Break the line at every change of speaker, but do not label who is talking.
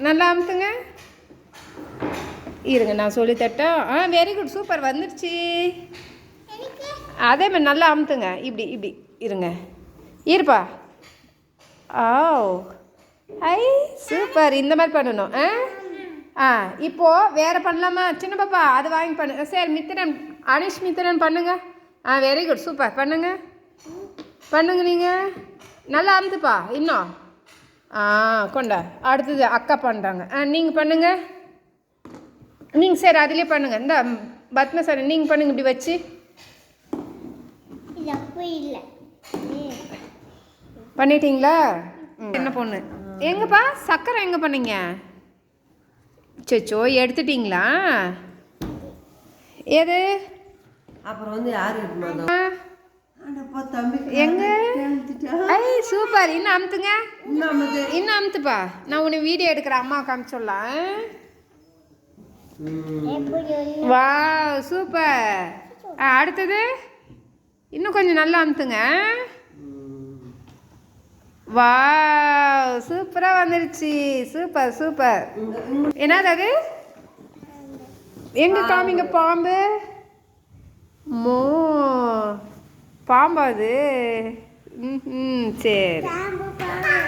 நல்லா அமுத்துங்க. இருங்க நான் சொல்லி தட்டேன். வெரி குட், சூப்பர், வந்துடுச்சு. அதே மாதிரி நல்லா அமுத்துங்க. இப்படி இப்படி இருங்க, இருப்பா. ஐ சூப்பர், இந்த மாதிரி பண்ணணும். இப்போது வேறு பண்ணலாமா சின்ன பாப்பா? அது வாங்கி பண்ணு. சரி மித்திரன், அனிஷ் மித்திரன் பண்ணுங்க. வெரி குட், சூப்பர், பண்ணுங்க பண்ணுங்க. நீங்கள் நல்லா அமுத்துப்பா இன்னும். கொண்டா. அடுத்தது அக்கா பண்ணுறாங்க. நீங்கள் பண்ணுங்க. நீங்கள் சரி அதிலே பண்ணுங்கள். இந்த பத்மா சார் நீங்கள் பண்ணுங்க. இப்படி வச்சு பண்ணிட்டீங்களா? என்ன பொண்ணு எங்கப்பா? சக்கரை எங்கே பண்ணீங்க? சச்சோ, எடுத்துட்டிங்களா? எது?
அப்புறம் வந்து யார்
எங்க? ஐ சூப்பர், இன்னும் அமுத்துங்க. இன்னும் அமுத்துப்பா. நான் உன்னை வீடியோ எடுக்கிறேன், அம்மா காமிச்சொல்லாம். வா சூப்பர். அடுத்தது இன்னும் கொஞ்சம் நல்லா அமுத்துங்க. வா சூப்பராக வந்துடுச்சு. Super super. என்னது அது? எங்கே காமிங்க? பாம்பு. மோ பாம்பா அது? சரி.